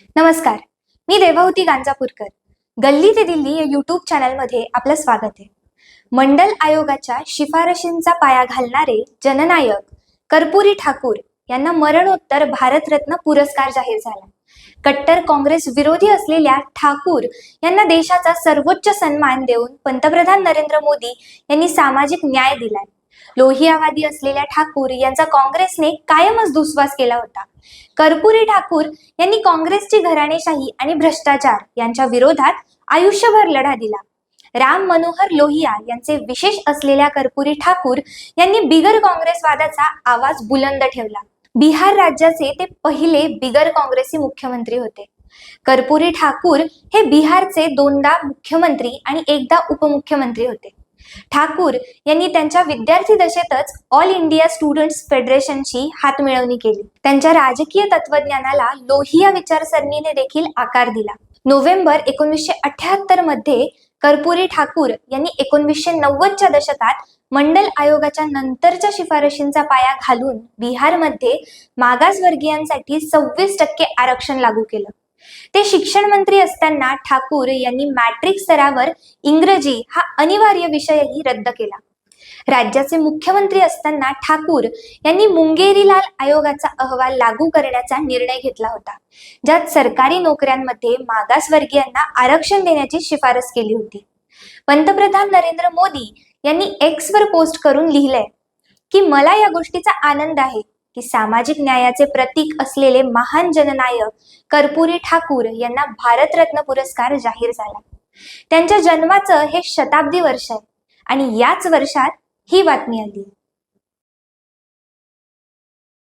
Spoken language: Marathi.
नमस्कार, मी देवहूती गांजापूरकर. गल्ली ते दिल्ली या यूट्यूब चॅनलमध्ये आपलं स्वागत आहे. मंडल आयोगाच्या शिफारशींचा पाया घालणारे जननायक कर्पूरी ठाकूर यांना मरणोत्तर भारतरत्न पुरस्कार जाहीर झाला. कट्टर काँग्रेस विरोधी असलेल्या ठाकूर यांना देशाचा सर्वोच्च सन्मान देऊन पंतप्रधान नरेंद्र मोदी यांनी सामाजिक न्याय दिलाय. लोहियावादी असलेल्या ठाकूर यांचा काँग्रेसने कायमच दुस्वास केला होता. कर्पूरी ठाकूर यांनी काँग्रेसची घराणेशाही आणि भ्रष्टाचार यांच्या विरोधात आयुष्यभर लढा दिला. राम मनोहर लोहिया यांचे विशेष असलेल्या कर्पूरी ठाकूर यांनी बिगर काँग्रेसवादाचा आवाज बुलंद ठेवला. बिहार राज्याचे ते पहिले बिगर काँग्रेसी मुख्यमंत्री होते. कर्पूरी ठाकूर हे बिहारचे दोनदा मुख्यमंत्री आणि एकदा उपमुख्यमंत्री होते. ठाकूर यांनी त्यांच्या विद्यार्थी दशेतच ऑल इंडिया स्टुडंट्स फेडरेशनची हातमिळवणी केली. त्यांच्या राजकीय तत्वज्ञानाला लोहिया विचारसरणीने देखील आकार दिला. नोव्हेंबर 1978 मध्ये कर्पूरी ठाकूर यांनी 1990च्या दशकात मंडल आयोगाच्या नंतरच्या शिफारशींचा पाया घालून बिहारमध्ये मागासवर्गीयांसाठी 26% आरक्षण लागू केलं. ते शिक्षण मंत्री असताना ठाकूर यांनी मॅट्रिक स्तरावर इंग्रजी हा अनिवार्य विषयही रद्द केला. राज्याचे मुख्यमंत्री असताना ठाकूर यांनी मुंगेरीलाल आयोगाचा अहवाल लागू करण्याचा निर्णय घेतला होता, ज्यात सरकारी नोकऱ्यांमध्ये मागासवर्गीयांना आरक्षण देण्याची शिफारस केली होती. पंतप्रधान नरेंद्र मोदी यांनी एक्सवर पोस्ट करून लिहिलंय की मला या गोष्टीचा आनंद आहे की सामाजिक न्यायाचे प्रतीक असलेले महान जननायक कर्पूरी ठाकूर यांना भारतरत्न पुरस्कार जाहीर झाला. त्यांच्या जन्माचं हे शताब्दी वर्ष आहे आणि याच वर्षात ही बातमी आली.